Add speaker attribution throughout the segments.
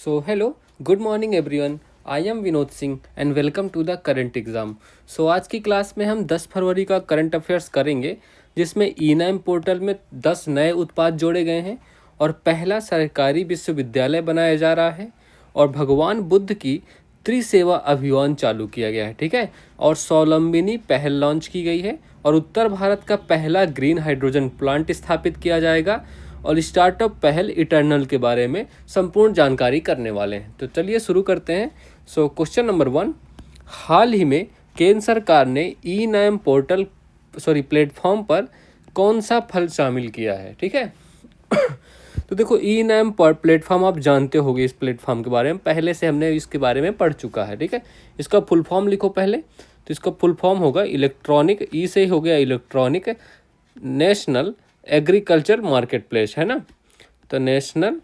Speaker 1: So, hello, good morning everyone. I am Vinod Singh and welcome to the current exam. आज की class में हम 10 फरवरी का करंट अफेयर्स करेंगे, जिसमें ई नाम पोर्टल में 10 नए उत्पाद जोड़े गए हैं और पहला सरकारी विश्वविद्यालय बनाया जा रहा है और भगवान बुद्ध की त्रिसेवा अभियान चालू किया गया है। ठीक है, और स्वावलंबिनी पहल लॉन्च की गई है और उत्तर भारत का पहला ग्रीन हाइड्रोजन प्लांट स्थापित किया जाएगा और स्टार्टअप पहल इटर्नल के बारे में संपूर्ण जानकारी करने वाले हैं। तो चलिए शुरू करते हैं। क्वेश्चन नंबर 1, हाल ही में केंद्र सरकार ने ई नाम प्लेटफॉर्म पर कौन सा फल शामिल किया है। ठीक है तो देखो, ई नाम प्लेटफॉर्म आप जानते होंगे, इस प्लेटफॉर्म के बारे में पहले से हमने इसके बारे में पढ़ चुका है। ठीक है, इसका फुल फॉर्म लिखो पहले। तो इसका फुल फॉर्म होगा इलेक्ट्रॉनिक, ई से ही हो गया electronic national agriculture market place, है ना। तो नेशनल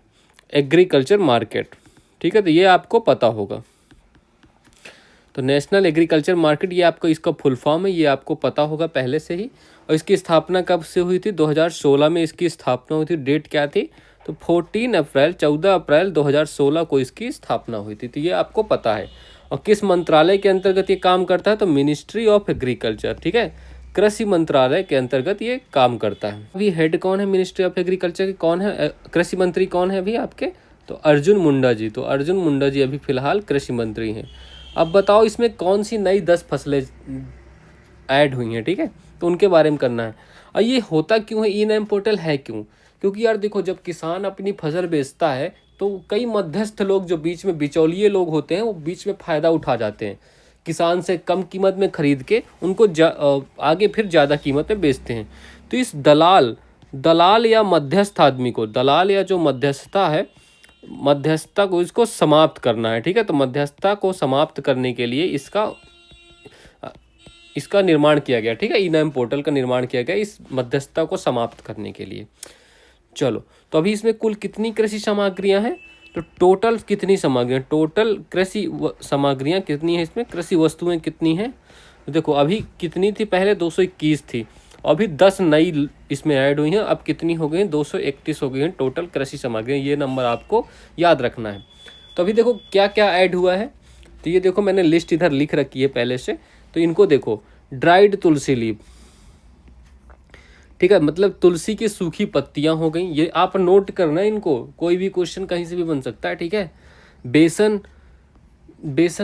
Speaker 1: एग्रीकल्चर मार्केट, ठीक है, तो ये आपको पता होगा। तो नेशनल एग्रीकल्चर मार्केट, ये आपका इसका फुल फॉर्म है, ये आपको पता होगा पहले से ही। और इसकी स्थापना कब से हुई थी? 2016 में इसकी स्थापना हुई थी। डेट क्या थी? तो 14 अप्रैल 2016 को इसकी स्थापना हुई थी। तो ये आपको पता है। और किस मंत्रालय के अंतर्गत ये काम करता है? तो मिनिस्ट्री ऑफ एग्रीकल्चर, ठीक है, कृषि मंत्रालय के अंतर्गत ये काम करता है। अभी हेड कौन है मिनिस्ट्री ऑफ एग्रीकल्चर के? कौन है कृषि मंत्री? कौन है अभी आपके? तो अर्जुन मुंडा जी। तो अर्जुन मुंडा जी अभी फिलहाल कृषि मंत्री हैं। अब बताओ, इसमें कौन सी नई 10 फसलें ऐड हुई हैं? ठीक है, तो उनके बारे में करना है। और ये होता क्यों है? ई नाम पोर्टल है क्यों? क्योंकि यार देखो, जब किसान अपनी फसल बेचता है तो कई मध्यस्थ लोग, जो बीच में बिचौलिए लोग होते हैं, वो बीच में फ़ायदा उठा जाते हैं। किसान से कम कीमत में खरीद के उनको आगे फिर ज़्यादा कीमत में बेचते हैं। तो इस दलाल या मध्यस्थ आदमी को, दलाल या जो मध्यस्थता है, मध्यस्थता को इसको समाप्त करना है। ठीक है, तो मध्यस्थता को समाप्त करने के लिए इसका निर्माण किया गया। ठीक है, ई नाम पोर्टल का निर्माण किया गया इस मध्यस्थता को समाप्त करने के लिए। चलो, तो अभी इसमें कुल कितनी कृषि सामग्रियां हैं? तो टोटल कितनी सामग्रियां, टोटल कृषि सामग्रियां कितनी है इसमें, कृषि वस्तुएं कितनी हैं? तो देखो, अभी कितनी थी? पहले 221 थी, अभी 10 नई इसमें ऐड हुई हैं। अब कितनी हो गई हैं? 231 हो गई हैं टोटल कृषि सामग्रियां। ये नंबर आपको याद रखना है। तो अभी देखो क्या क्या ऐड हुआ है। तो ये देखो, मैंने लिस्ट इधर लिख रखी है पहले से, तो इनको देखो। ड्राइड तुलसी लीव, ठीक है, मतलब तुलसी की सूखी पत्तियां हो गई। ये आप नोट करना है इनको, कोई भी क्वेश्चन कहीं से भी बन सकता है। ठीक है, बेसन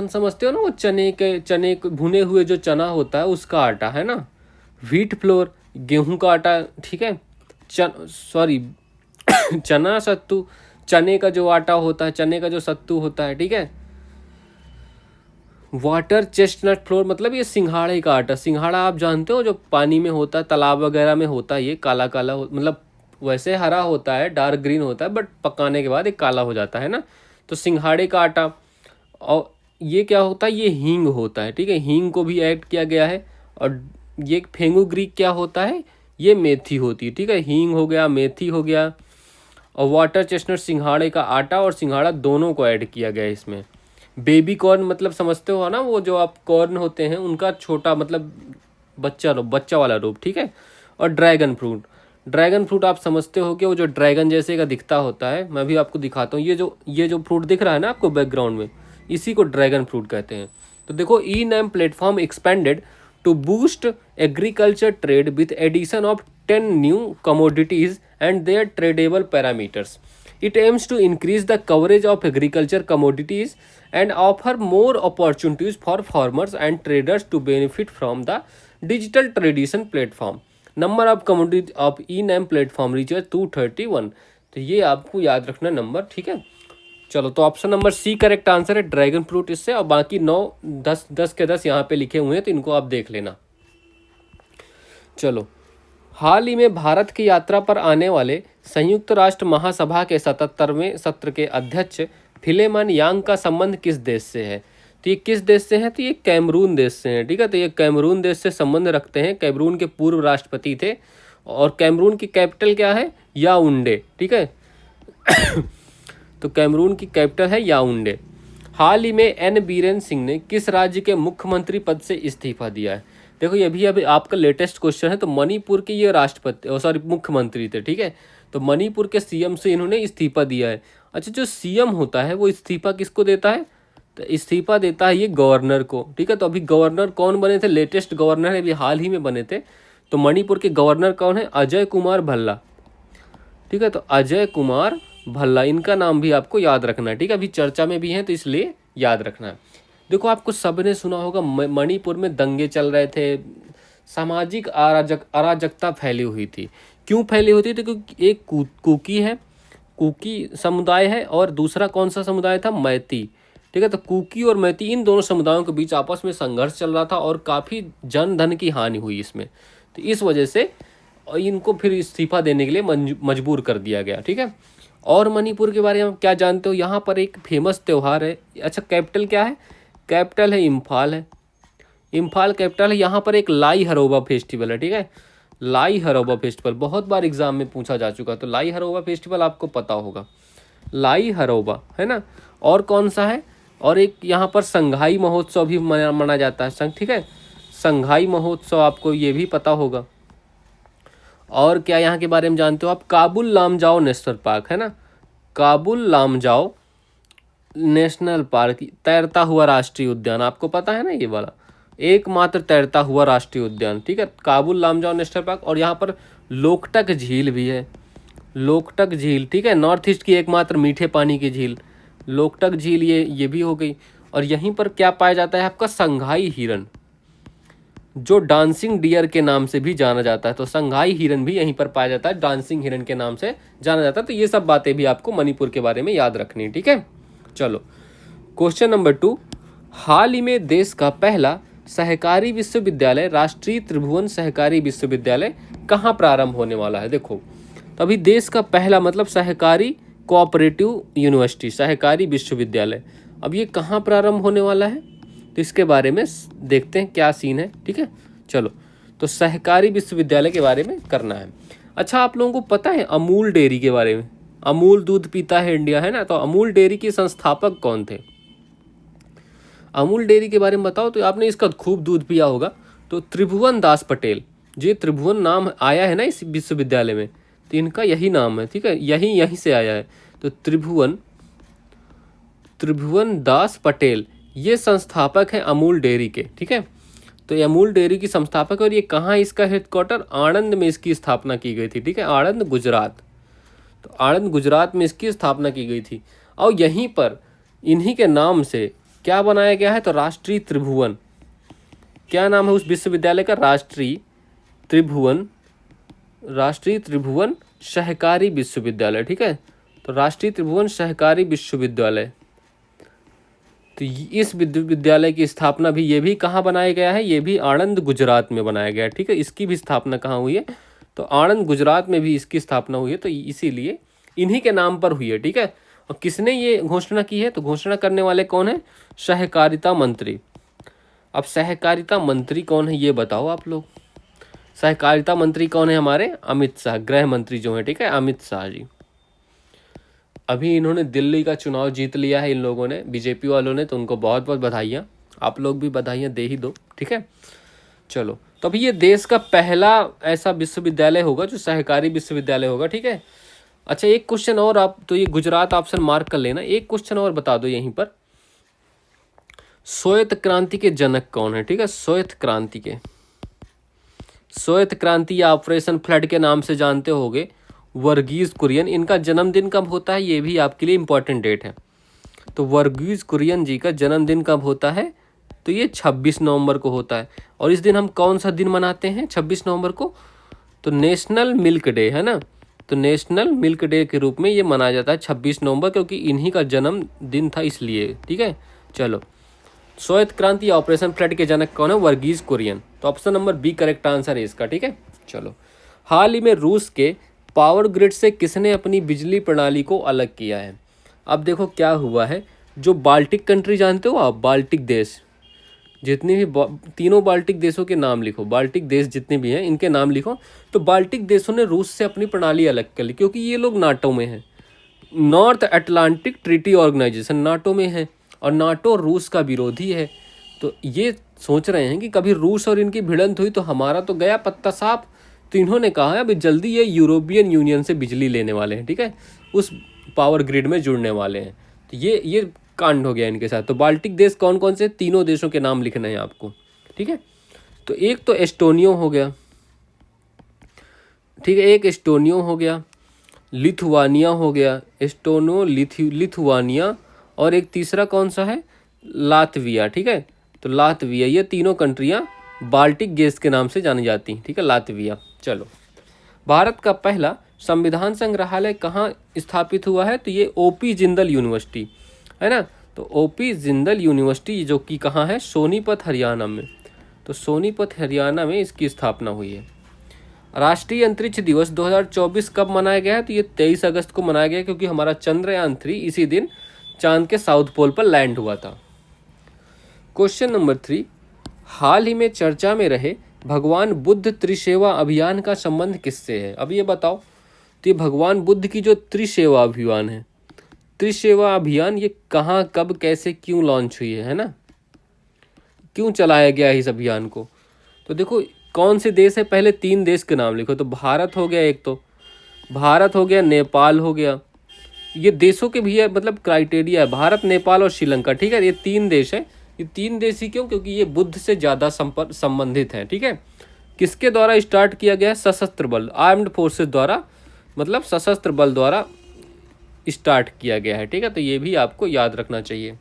Speaker 1: समझते हो ना, वो चने के भुने हुए जो चना होता है उसका आटा, है ना। व्हीट फ्लोर, गेहूं का आटा। ठीक है, चना सत्तू, चने का जो आटा होता है, चने का जो सत्तू होता है। ठीक है, वाटर चेस्टनट फ्लोर, मतलब ये सिंघाड़े का आटा। सिंघाड़ा आप जानते हो, जो पानी में होता है, तालाब वगैरह में होता है, ये काला काला मतलब वैसे हरा होता है, डार्क ग्रीन होता है, बट पकाने के बाद एक काला हो जाता है ना। तो सिंघाड़े का आटा। और ये क्या होता है? ये हींग होता है। ठीक है, हींग को भी ऐड किया गया है। और ये फेनुग्रीक क्या होता है? ये मेथी होती है। ठीक है, हींग हो गया, मेथी हो गया। और वाटर चेस्टनट, सिंघाड़े का आटा और सिंघाड़ा दोनों को ऐड किया गया है इसमें। बेबी कॉर्न, मतलब समझते हो ना, वो जो आप कॉर्न होते हैं उनका छोटा, मतलब बच्चा वाला रूप। ठीक है, और ड्रैगन फ्रूट आप समझते हो कि वो जो ड्रैगन जैसे का दिखता होता है। मैं भी आपको दिखाता हूँ। ये जो फ्रूट दिख रहा है ना आपको बैकग्राउंड में, इसी को ड्रैगन फ्रूट कहते हैं। तो देखो, e NAM platform expanded to boost agriculture trade with addition of 10 new commodities and their tradable parameters. It aims to increase the coverage of agriculture commodities and offer more opportunities for farmers and traders to benefit from the digital tradition platform. Number of commodities of e-NAM platform reaches 231. तो ये आपको याद रखना number. ठीक है, चलो, तो option number C correct answer है, ड्रैगन फ्रूट इससे। और बाकी 9, 10 के 10 यहाँ पे लिखे हुए हैं, तो इनको आप देख लेना। चलो, हाल ही में भारत की यात्रा पर आने वाले संयुक्त राष्ट्र महासभा के 77वें सत्र के अध्यक्ष फिलेमन यांग का संबंध किस देश से है? तो ये किस देश से है? तो ये कैमरून देश से है। ठीक है, तो ये कैमरून देश से संबंध रखते हैं। कैमरून के पूर्व राष्ट्रपति थे। और कैमरून की कैपिटल क्या है? याओंडे। ठीक है तो कैमरून की कैपिटल है याओंडे। हाल ही में एन बीरेन सिंह ने किस राज्य के मुख्यमंत्री पद से इस्तीफा दिया है? देखो, ये भी अभी आपका लेटेस्ट क्वेश्चन है। तो मणिपुर के ये मुख्यमंत्री थे। ठीक है, तो मणिपुर के सीएम से इन्होंने इस्तीफा दिया है। अच्छा, जो सीएम होता है वो इस्तीफा किसको देता है? तो इस्तीफा देता है ये गवर्नर को, ठीक है। तो अभी गवर्नर कौन बने थे? लेटेस्ट गवर्नर है, अभी हाल ही में बने थे। तो मणिपुर के गवर्नर कौन है? अजय कुमार भल्ला, ठीक है। तो अजय कुमार भल्ला, इनका नाम भी आपको याद रखना है, ठीक है। अभी चर्चा में भी है तो इसलिए याद रखना है। देखो, आपको सबने सुना होगा मणिपुर में दंगे चल रहे थे, सामाजिक अराजकता फैली हुई थी। क्यों फैली हुई थी? तो क्योंकि एक कुकी है, कुकी समुदाय है, और दूसरा कौन सा समुदाय था? मैती, ठीक है। तो कुकी और मैती, इन दोनों समुदायों के बीच आपस में संघर्ष चल रहा था और काफ़ी जन धन की हानि हुई इसमें। तो इस वजह से इनको फिर इस्तीफा देने के लिए मजबूर कर दिया गया, ठीक है। और मणिपुर के बारे में आप क्या जानते हो? यहाँ पर एक फेमस त्यौहार है। अच्छा, कैपिटल क्या है? कैपिटल है इम्फाल है, इम्फाल कैपिटल है। यहाँ पर एक लाई हरोबा फेस्टिवल है, ठीक है। लाई हरोबा फेस्टिवल बहुत बार एग्जाम में पूछा जा चुका, तो लाई हरोबा फेस्टिवल आपको पता होगा, लाई हरोबा, है ना। और कौन सा है? और एक यहाँ पर संघाई महोत्सव भी मनाया जाता है, ठीक है। संघाई महोत्सव आपको ये भी पता होगा। और क्या यहाँ के बारे में जानते हो आप? काबुल लामजाओ नेशनल पार्क, है ना। काबुल लामजाओ नेशनल पार्क, तैरता हुआ राष्ट्रीय उद्यान, आपको पता है ना ये वाला, एकमात्र तैरता हुआ राष्ट्रीय उद्यान, ठीक है। Kabul Lamjao national park. और यहाँ पर लोकटक झील भी है, लोकटक झील, ठीक है। नॉर्थ ईस्ट की एकमात्र मीठे पानी की झील लोकटक झील, ये भी हो गई। और यहीं पर क्या पाया जाता है आपका? संघाई हिरन, जो डांसिंग डियर के नाम से भी जाना जाता है। तो संघाई हिरन भी यहीं पर पाया जाता है, डांसिंग हिरन के नाम से जाना जाता है। तो ये सब बातें भी आपको मणिपुर के बारे में याद रखनी है, ठीक है। चलो, क्वेश्चन नंबर 2, हाल ही में देश का पहला सहकारी विश्वविद्यालय, राष्ट्रीय त्रिभुवन सहकारी विश्वविद्यालय कहाँ प्रारंभ होने वाला है? देखो, तो अभी देश का पहला मतलब सहकारी कोऑपरेटिव यूनिवर्सिटी, सहकारी विश्वविद्यालय, अब ये कहाँ प्रारंभ होने वाला है? तो इसके बारे में देखते हैं क्या सीन है, ठीक है। चलो, तो सहकारी विश्वविद्यालय के बारे में करना है। अच्छा, आप लोगों को पता है अमूल डेयरी के बारे में? अमूल दूध पीता है इंडिया, है ना। तो अमूल डेयरी के संस्थापक कौन थे? अमूल डेयरी के बारे में बताओ। तो आपने इसका खूब दूध पिया होगा। तो त्रिभुवन दास पटेल, जो त्रिभुवन नाम आया है ना इस विश्वविद्यालय में, तो इनका यही नाम है, ठीक है। यहीं से आया है। तो त्रिभुवन दास पटेल ये संस्थापक हैं अमूल डेयरी के, ठीक है। तो ये अमूल डेयरी की संस्थापक, और ये कहाँ इसका हेडक्वार्टर? आणंद में इसकी स्थापना की गई थी, ठीक है। आणंद गुजरात, तो आणंद गुजरात में इसकी स्थापना की गई थी। और यहीं पर इन्हीं के नाम से क्या बनाया गया है? तो राष्ट्रीय त्रिभुवन, क्या नाम है उस विश्वविद्यालय का? राष्ट्रीय त्रिभुवन सहकारी विश्वविद्यालय, ठीक है। तो राष्ट्रीय त्रिभुवन सहकारी विश्वविद्यालय, तो इस विश्वविद्यालय की स्थापना भी, ये भी कहाँ बनाया गया है? ये भी आणंद गुजरात में बनाया गया है, ठीक है। इसकी भी स्थापना कहाँ हुई है? तो आणंद गुजरात में भी इसकी स्थापना हुई है। तो इसीलिए इन्हीं के नाम पर हुई है, ठीक है। और किसने ये घोषणा की है? तो घोषणा करने वाले कौन है? सहकारिता मंत्री। अब सहकारिता मंत्री कौन है ये बताओ आप लोग। सहकारिता मंत्री कौन है हमारे? अमित शाह, गृह मंत्री जो है, ठीक है, अमित शाह जी। अभी इन्होंने दिल्ली का चुनाव जीत लिया है इन लोगों ने, बीजेपी वालों ने, तो उनको बहुत बहुत बधाइयाँ। आप लोग भी बधाइयाँ दे ही दो, ठीक है। चलो, तो अभी ये देश का पहला ऐसा विश्वविद्यालय होगा जो सहकारी विश्वविद्यालय होगा, ठीक है। अच्छा, एक क्वेश्चन और, आप तो ये गुजरात ऑप्शन मार्क कर लेना। एक क्वेश्चन और बता दो यहीं पर, श्वेत क्रांति के जनक कौन है? ठीक है, श्वेत क्रांति या ऑपरेशन फ्लड के नाम से जानते होगे, वर्गीज कुरियन। इनका जन्मदिन कब होता है? ये भी आपके लिए इंपॉर्टेंट डेट है। तो वर्गीज कुरियन जी का जन्मदिन कब होता है? तो ये 26 नवंबर को होता है। और इस दिन हम कौन सा दिन मनाते हैं 26 नवंबर को? तो नेशनल मिल्क डे, है ना। तो नेशनल मिल्क डे के रूप में ये मनाया जाता है 26 नवंबर, क्योंकि इन्हीं का जन्मदिन था इसलिए, ठीक है। चलो, श्वेत क्रांति या ऑपरेशन फ्लड के जनक कौन है? वर्गीज कुरियन। तो option number B correct answer है इसका, ठीक है। चलो, हाल ही में रूस के पावर ग्रिड से किसने अपनी बिजली प्रणाली को अलग किया है? अब देखो क्या हुआ है, जो बाल्टिक कंट्री जानते हो आप, बाल्टिक देश, जितने भी तीनों बाल्टिक देशों के नाम लिखो, बाल्टिक देश जितने भी हैं इनके नाम लिखो। तो बाल्टिक देशों ने रूस से अपनी प्रणाली अलग कर ली, क्योंकि ये लोग नाटो में हैं, North Atlantic Treaty Organization NATO में है, और नाटो रूस का विरोधी है। तो ये सोच रहे हैं कि कभी रूस और इनकी भिड़ंत हुई तो हमारा तो गया पत्ता साफ। तो इन्होंने कहा है अभी जल्दी ये यूरोपियन यूनियन से बिजली लेने वाले हैं, ठीक है। उस पावर ग्रिड में जुड़ने वाले हैं। तो ये कांड हो गया इनके साथ। तो बाल्टिक देश कौन कौन से, तीनों देशों के नाम लिखने हैं आपको, ठीक है। तो एक तो एस्टोनियो हो गया, ठीक है, एक एस्टोनियो हो गया, लिथुआनिया हो गया, एस्टोनो लिथुआनिया, और एक तीसरा कौन सा है, लातविया, ठीक है। तो लातविया, ये तीनों कंट्रियां बाल्टिक गैस के नाम से जानी जाती हैं, ठीक है, लातविया। चलो, भारत का पहला संविधान संग्रहालय कहाँ स्थापित हुआ है, तो ये ओपी जिंदल यूनिवर्सिटी है ना। तो ओपी जिंदल यूनिवर्सिटी जो कि कहाँ है, सोनीपत हरियाणा में। तो सोनीपत हरियाणा में इसकी स्थापना हुई है। राष्ट्रीय अंतरिक्ष दिवस 2024 कब मनाया गया है, तो ये 23 अगस्त को मनाया गया, क्योंकि हमारा चंद्रयान 3 इसी दिन चांद के साउथ पोल पर लैंड हुआ था। क्वेश्चन नंबर 3, हाल ही में चर्चा में रहे भगवान बुद्ध त्रिसेवा अभियान का संबंध किससे है। अब ये बताओ, तो ये भगवान बुद्ध की जो त्रिसेवा अभियान है, त्रिसेवा अभियान, ये कहाँ, कब, कैसे, क्यों लॉन्च हुई है ना, क्यों चलाया गया है इस अभियान को। तो देखो, कौन से देश है, पहले 3 देश के नाम लिखो। तो भारत हो गया, एक तो भारत हो गया, नेपाल हो गया। ये देशों के भी है, मतलब क्राइटेरिया है, भारत, नेपाल और श्रीलंका, ठीक है। ये 3 देश है। ये 3 देश ही क्यों, क्योंकि ये बुद्ध से ज़्यादा संबंधित है, ठीक है। किसके द्वारा स्टार्ट किया गया है, सशस्त्र बल, आर्म्ड फोर्सेस द्वारा, मतलब सशस्त्र बल द्वारा स्टार्ट किया गया है, ठीक है। तो ये भी आपको याद रखना चाहिए।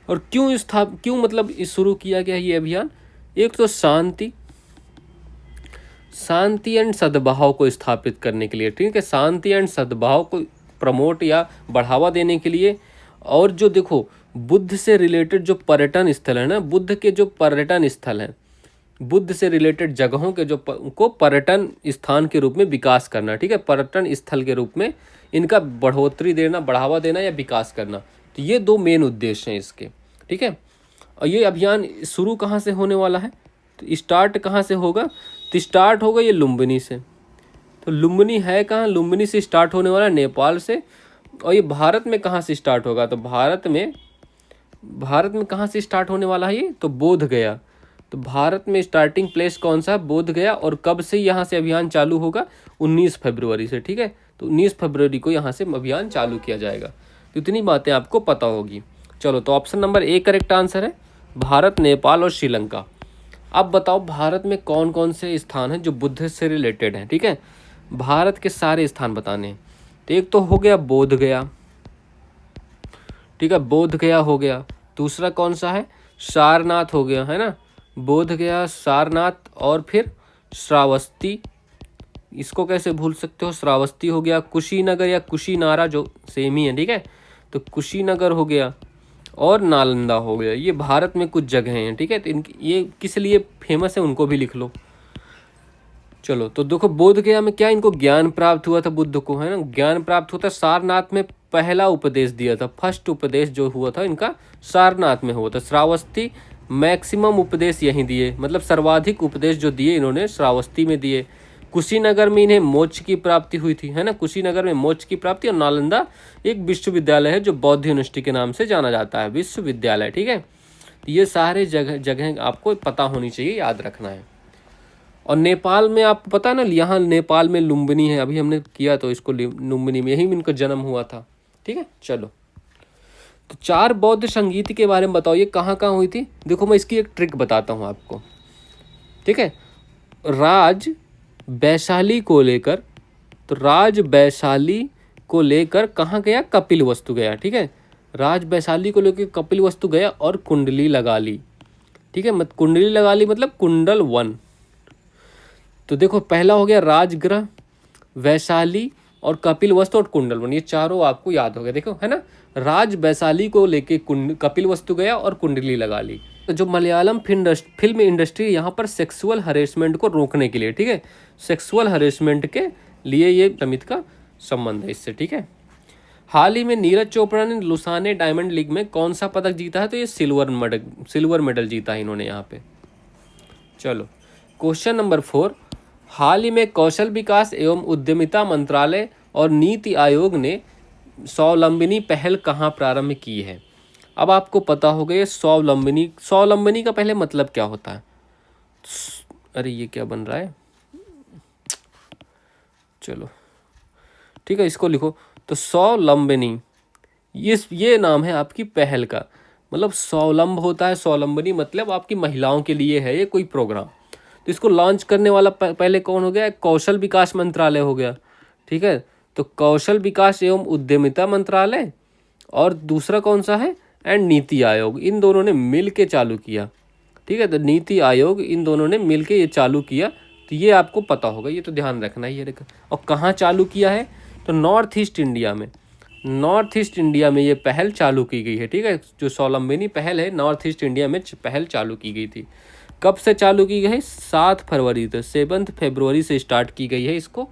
Speaker 1: और क्यों मतलब शुरू किया गया ये अभियान, एक तो शांति एंड सद्भाव को स्थापित करने के लिए, ठीक है, शांति एंड सद्भाव को प्रमोट या बढ़ावा देने के लिए। और जो देखो, बुद्ध से रिलेटेड जो पर्यटन स्थल है ना, बुद्ध के जो पर्यटन स्थल हैं, बुद्ध से रिलेटेड जगहों के जो को पर्यटन स्थान के रूप में विकास करना, ठीक है, पर्यटन स्थल के रूप में इनका बढ़ोतरी देना, बढ़ावा देना या विकास करना। तो ये 2 मेन उद्देश्य हैं इसके, ठीक है। और ये अभियान शुरू कहाँ से होने वाला है, तो स्टार्ट कहाँ से होगा, तो स्टार्ट होगा ये लुम्बिनी से। तो लुम्बिनी है कहाँ, लुम्बिनी से स्टार्ट होने वाला, नेपाल से। और ये भारत में कहाँ से स्टार्ट होगा, तो भारत में कहाँ से स्टार्ट होने वाला है ये, तो बोध गया। तो भारत में स्टार्टिंग प्लेस कौन सा है, बोध गया। और कब से यहाँ से अभियान चालू होगा, 19 फरवरी से, ठीक है। तो 19 फरवरी को यहाँ से अभियान चालू किया जाएगा। तो इतनी बातें आपको पता होगी। चलो, तो option number A correct answer है, भारत, नेपाल और श्रीलंका। अब बताओ, भारत में कौन कौन से स्थान हैं जो बुद्ध से रिलेटेड हैं, ठीक है। भारत के सारे स्थान बताने हैं। तो एक तो हो गया बोध गया, ठीक है, बोध गया हो गया। दूसरा कौन सा है, सारनाथ हो गया, है ना, बोध गया, सारनाथ, और फिर श्रावस्ती, इसको कैसे भूल सकते हो, श्रावस्ती हो गया। कुशीनगर या कुशीनारा, जो सेम ही है, ठीक है। तो कुशीनगर हो गया और नालंदा हो गया। ये भारत में कुछ जगह हैं, ठीक है। तो ये किस लिए फेमस है, उनको भी लिख लो। चलो, तो देखो, बोध गया में क्या इनको ज्ञान प्राप्त हुआ था, बुद्ध को, है ना, ज्ञान प्राप्त हुआ था। सारनाथ में पहला उपदेश दिया था, फर्स्ट उपदेश जो हुआ था इनका सारनाथ में हुआ था। श्रावस्ती मैक्सिमम उपदेश यहीं दिए, मतलब सर्वाधिक उपदेश जो दिए इन्होंने श्रावस्ती में दिए। कुशीनगर में इन्हें मोक्ष की प्राप्ति हुई थी, है ना, कुशीनगर में मोक्ष की प्राप्ति। और नालंदा एक विश्वविद्यालय है जो बौद्ध यूनिवर्सिटी के नाम से जाना जाता है, विश्वविद्यालय, ठीक है। तो ये सारे जगह आपको पता होनी चाहिए, याद रखना है। और नेपाल में आपको पता है ना, यहाँ नेपाल में लुम्बिनी है, अभी हमने किया तो इसको लुम्बिनी में, यहीं इनका जन्म हुआ था, ठीक है। चलो, तो 4 बौद्ध संगीत के बारे में बताओ, ये कहाँ कहाँ हुई थी। देखो, मैं इसकी एक ट्रिक बताता हूँ आपको, ठीक है। राज वैशाली को लेकर, तो राज वैशाली को लेकर कहाँ गया, कपिल वस्तु गया, ठीक है। राज वैशाली को लेकर कपिल वस्तु गया और कुंडली लगा ली, ठीक है। मत कुंडली लगा ली मतलब कुंडल 1। तो देखो, पहला हो गया राजगृह, वैशाली और कपिल वस्तु और कुंडल 1, ये चारों आपको याद हो गए। देखो, है ना, राज वैशाली को लेके कपिल वस्तु गया और कुंडली लगा ली। तो जो मलयालम फिल्म इंडस्ट्री यहाँ पर सेक्सुअल हरेसमेंट को रोकने के लिए, ठीक है, सेक्सुअल हरेसमेंट के लिए ये समिति का संबंध है इससे, ठीक है। हाल ही में नीरज चोपड़ा ने लुसाने डायमंड लीग में कौन सा पदक जीता है, तो ये सिल्वर मेडल जीता है इन्होंने यहाँ पे। चलो, क्वेश्चन नंबर 4, हाल ही में कौशल विकास एवं उद्यमिता मंत्रालय और नीति आयोग ने स्वावलंबनी पहल कहाँ प्रारंभ की है। अब आपको पता होगा ये स्वावलंबनी का पहले मतलब क्या होता है। अरे, ये क्या बन रहा है, चलो ठीक है, इसको लिखो। तो स्वावलंबनी, ये नाम है आपकी पहल का। मतलब स्वावलंब होता है, स्वावलंबनी मतलब आपकी महिलाओं के लिए है ये कोई प्रोग्राम। तो इसको लॉन्च करने वाला पहले कौन हो गया? कौशल विकास मंत्रालय हो गया, ठीक है। तो कौशल विकास एवं उद्यमिता मंत्रालय, और दूसरा कौन सा है? एंड नीति आयोग, इन दोनों ने मिल के चालू किया, ठीक है। तो नीति आयोग, इन दोनों ने मिल के ये चालू किया। तो ये आपको पता होगा, ये तो ध्यान रखना ही है। और कहाँ चालू किया है? तो नॉर्थ ईस्ट इंडिया में, नॉर्थ ईस्ट इंडिया में ये पहल चालू की गई है, ठीक है। जो स्वावलंबनी पहल है नॉर्थ ईस्ट इंडिया में पहल चालू की गई थी। कब से चालू की गई है? 7 फरवरी, तो 7 फरवरी से स्टार्ट की गई है। इसको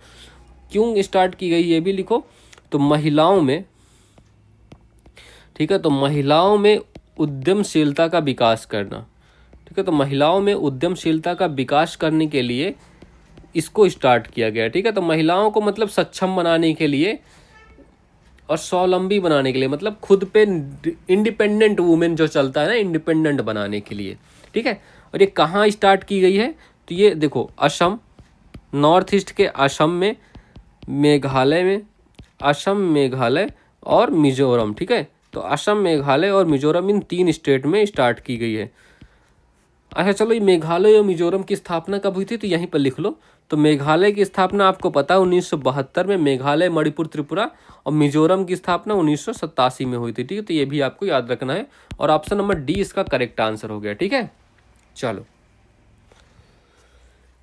Speaker 1: क्यों स्टार्ट की गई ये भी लिखो। तो महिलाओं में, ठीक है, तो महिलाओं में उद्यमशीलता का विकास करना, ठीक है। तो महिलाओं में उद्यमशीलता का विकास करने के लिए इसको स्टार्ट किया गया, ठीक है। तो महिलाओं को मतलब सक्षम बनाने के लिए और स्वावलंबी बनाने के लिए, मतलब खुद पे इंडिपेंडेंट वुमेन जो चलता है ना, इंडिपेंडेंट बनाने के लिए, ठीक है। और ये कहाँ स्टार्ट की गई है? तो ये देखो असम, नॉर्थ ईस्ट के असम में, मेघालय में, असम, मेघालय और मिजोरम, ठीक है। तो असम, मेघालय और मिजोरम, इन 3 स्टेट में स्टार्ट की गई है। अच्छा चलो, ये मेघालय और मिजोरम की स्थापना कब हुई थी? तो यहीं पर लिख लो। तो मेघालय की स्थापना आपको पता है 1972 में, मेघालय, मणिपुर, त्रिपुरा, और मिजोरम की स्थापना 1987 में हुई थी, ठीक है। तो ये भी आपको याद रखना है। और ऑप्शन नंबर डी इसका करेक्ट आंसर हो गया, ठीक है। चलो,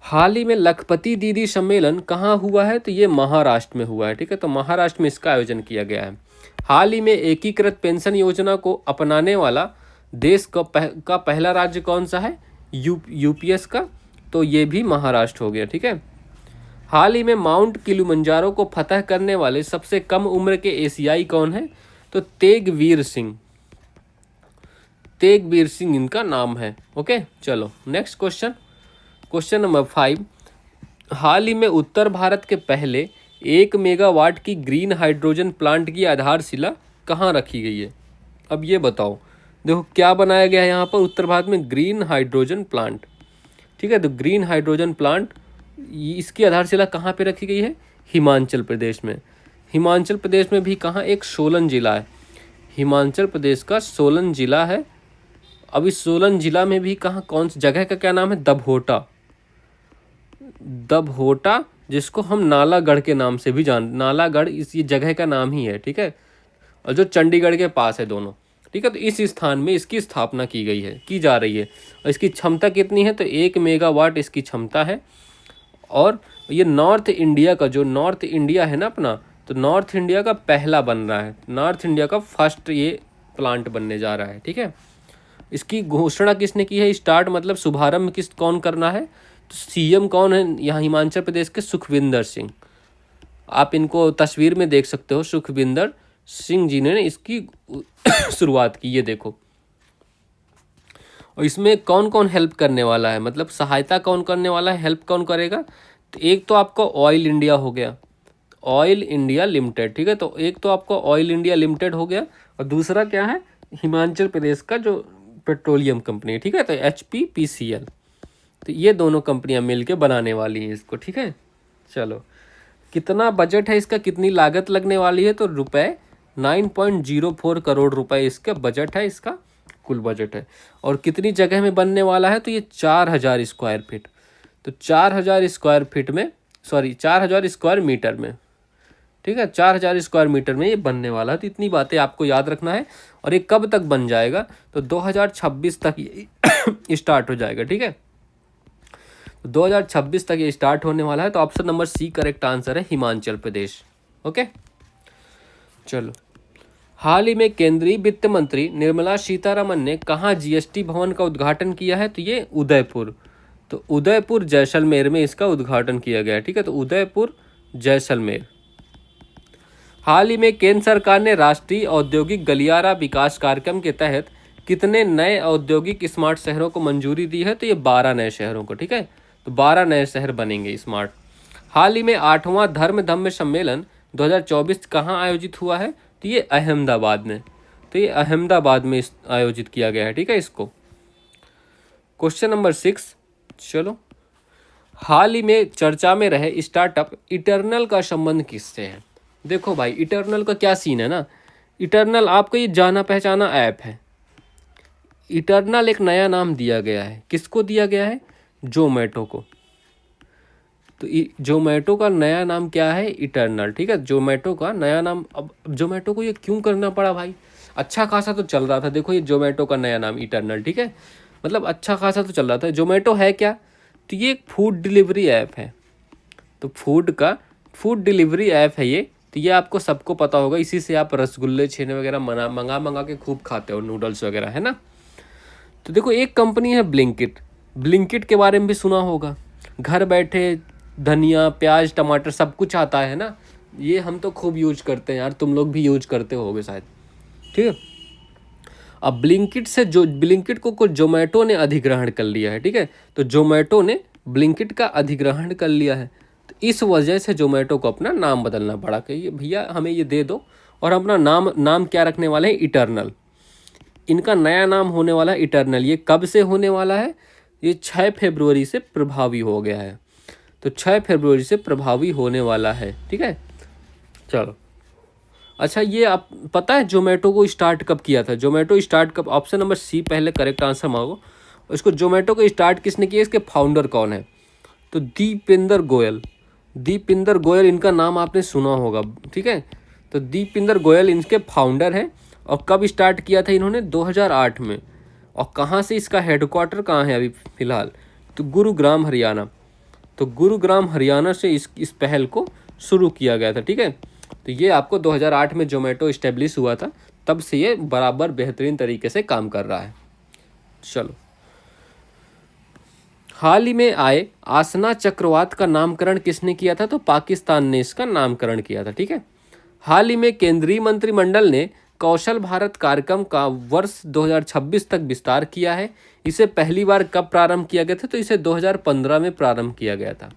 Speaker 1: हाल ही में लखपति दीदी सम्मेलन कहाँ हुआ है? तो ये महाराष्ट्र में हुआ है, ठीक है। तो महाराष्ट्र में इसका आयोजन किया गया है। हाल ही में एकीकृत पेंशन योजना को अपनाने वाला देश का पहला राज्य कौन सा है? यूपीएस का। तो ये भी महाराष्ट्र हो गया, ठीक है। हाल ही में माउंट किलिमंजारो को फतह करने वाले सबसे कम उम्र के एशियाई कौन है? तो तेगवीर सिंह, तेगवीर सिंह इनका नाम है। ओके, चलो नेक्स्ट क्वेश्चन, क्वेश्चन नंबर 5। हाल ही में उत्तर भारत के पहले 1 मेगावाट की ग्रीन हाइड्रोजन प्लांट की आधारशिला कहाँ रखी गई है? अब ये बताओ, देखो क्या बनाया गया है यहाँ पर उत्तर भारत में? ग्रीन हाइड्रोजन प्लांट, ठीक है। तो ग्रीन हाइड्रोजन प्लांट, इसकी आधारशिला कहाँ पे रखी गई है? हिमाचल प्रदेश में। हिमाचल प्रदेश में भी कहाँ? एक सोलन जिला है, हिमाचल प्रदेश का सोलन जिला है। अब इस सोलन जिला में भी कहाँ, कौन सी जगह का क्या नाम है? दबहोटा, दबहोटा, जिसको हम नालागढ़ के नाम से भी नालागढ़ इस ये जगह का नाम ही है, ठीक है। और जो चंडीगढ़ के पास है दोनों, ठीक है। तो इस स्थान में इसकी स्थापना की गई है, की जा रही है। और इसकी क्षमता कितनी है? तो 1 मेगावाट इसकी क्षमता है। और ये नॉर्थ इंडिया का, जो नॉर्थ इंडिया है ना अपना, तो नॉर्थ इंडिया का पहला बन रहा है, नॉर्थ इंडिया का फर्स्ट ये प्लांट बनने जा रहा है, ठीक है। इसकी घोषणा किसने की है? स्टार्ट मतलब शुभारंभ कौन करना है? तो सीएम कौन है यहाँ हिमाचल प्रदेश के? सुखविंदर सिंह। आप इनको तस्वीर में देख सकते हो, सुखविंदर सिंह जी ने इसकी शुरुआत की, ये देखो। और इसमें कौन कौन हेल्प करने वाला है, मतलब सहायता कौन करने वाला है, हेल्प कौन करेगा? तो एक तो आपको ऑयल इंडिया हो गया, ऑयल इंडिया लिमिटेड, ठीक है। तो एक तो आपको ऑयल इंडिया लिमिटेड हो गया, और दूसरा क्या है? हिमाचल प्रदेश का जो पेट्रोलियम कंपनी है, ठीक है। तो HPPCL, तो ये दोनों कंपनियां मिलके बनाने वाली हैं इसको, ठीक है। चलो, कितना बजट है इसका, कितनी लागत लगने वाली है? तो रुपए 9.04 करोड़ रुपए इसका बजट है, इसका कुल बजट है। और कितनी जगह में बनने वाला है? तो ये 4000 स्क्वायर फीट, तो 4000 स्क्वायर फीट में, सॉरी 4000 स्क्वायर मीटर में, ठीक है। 4000 स्क्वायर मीटर में ये बनने वाला है। तो इतनी बातें आपको याद रखना है। और ये कब तक बन जाएगा? तो 2026 तक ये स्टार्ट हो जाएगा, ठीक है। तो 2026 तक ये स्टार्ट होने वाला है। तो option number C correct answer है, हिमाचल प्रदेश। ओके, चलो, हाल ही में केंद्रीय वित्त मंत्री निर्मला सीतारमन ने कहाँ जीएसटी भवन का उद्घाटन किया है? तो ये उदयपुर, तो उदयपुर जैसलमेर में इसका उद्घाटन किया गया है, ठीक है। तो उदयपुर जैसलमेर। हाल ही में केंद्र सरकार ने राष्ट्रीय औद्योगिक गलियारा विकास कार्यक्रम के तहत कितने नए औद्योगिक स्मार्ट शहरों को मंजूरी दी है? तो ये 12 नए शहरों को, ठीक है। तो 12 नए शहर बनेंगे स्मार्ट। हाल ही में 8वां धर्म धम्म सम्मेलन 2024 कहाँ आयोजित हुआ है? तो ये अहमदाबाद में, तो ये अहमदाबाद में आयोजित किया गया है, ठीक है इसको। क्वेश्चन नंबर 6, चलो, हाल ही में चर्चा में रहे स्टार्टअप इटर्नल का संबंध किससे है? देखो भाई इटर्नल का क्या सीन है ना, इटर्नल आपको ये जाना पहचाना ऐप है। इटर्नल एक नया नाम दिया गया है, किसको दिया गया है? जोमेटो को। तो जोमेटो का नया नाम क्या है? इटर्नल। ठीक है, जोमेटो का नया नाम। अब जोमेटो को ये क्यों करना पड़ा भाई? अच्छा खासा तो चल रहा था, देखो ये जोमेटो का नया नाम इटर्नल। ठीक है, मतलब अच्छा खासा तो चल रहा था। जोमेटो है क्या? तो ये एक फूड डिलीवरी ऐप है। तो फूड डिलीवरी ऐप है ये। तो ये आपको सबको पता होगा, इसी से आप रसगुल्ले छेने वगैरह मंगा मंगा के खूब खाते हो, नूडल्स वगैरह, है ना। तो देखो एक कंपनी है ब्लिंकिट। ब्लिंकिट के बारे में भी सुना होगा। घर बैठे धनिया प्याज टमाटर सब कुछ आता है ना। ये हम तो खूब यूज करते हैं यार, तुम लोग भी यूज करते होगे शायद। ठीक है, अब ब्लिंकिट को कुछ जोमेटो ने अधिग्रहण कर लिया है। ठीक है, तो जोमेटो ने ब्लिंकिट का अधिग्रहण कर लिया है। तो इस वजह से जोमेटो को अपना नाम बदलना पड़ा कि ये भैया हमें ये दे दो, और अपना नाम क्या रखने वाले हैं? इटर्नल। इनका नया नाम होने वाला है इटर्नल। ये कब से होने वाला है? ये 6 फरवरी से प्रभावी हो गया है। तो 6 फरवरी से प्रभावी होने वाला है। ठीक है, चलो। अच्छा, ये आप पता है जोमेटो को स्टार्ट कब किया था? जोमेटो स्टार्ट कब? ऑप्शन नंबर सी पहले करेक्ट आंसर मांगो। इसको जोमेटो को स्टार्ट किसने किया? इसके फाउंडर कौन है? तो दीपेंद्र गोयल। दीपेंद्र गोयल इनका नाम आपने सुना होगा। ठीक है, तो दीपेंद्र गोयल इनके फाउंडर हैं। और कब स्टार्ट किया था इन्होंने? 2008 में। और कहाँ से इसका हेडक्वार्टर कहाँ है अभी फ़िलहाल? तो गुरुग्राम हरियाणा। तो गुरुग्राम हरियाणा से इस पहल को शुरू किया गया था। ठीक है, तो ये आपको 2008 में जोमेटो इस्टेब्लिश हुआ था, तब से ये बराबर बेहतरीन तरीके से काम कर रहा है। चलो, हाल ही में आए आसना चक्रवात का नामकरण किसने किया था? तो पाकिस्तान ने इसका नामकरण किया था। ठीक है, हाल ही में केंद्रीय मंत्रिमंडल ने कौशल भारत कार्यक्रम का वर्ष 2026 तक विस्तार किया है। इसे पहली बार कब प्रारंभ किया गया था? तो इसे 2015 में प्रारंभ किया गया था।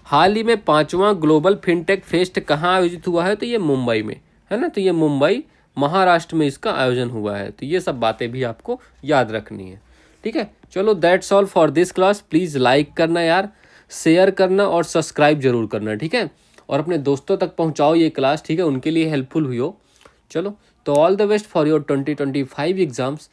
Speaker 1: हाल ही में 5वां ग्लोबल फिनटेक फेस्ट कहाँ आयोजित हुआ है? तो ये मुंबई में है ना। तो ये मुंबई महाराष्ट्र में इसका आयोजन हुआ है। तो ये सब बातें भी आपको याद रखनी है। ठीक है, चलो that's all for this class. Please like करना यार, शेयर करना और सब्सक्राइब जरूर करना। ठीक है, और अपने दोस्तों तक पहुँचाओ ये क्लास। ठीक है, उनके लिए हेल्पफुल हुई हो। चलो, तो all the best for your 2025 exams.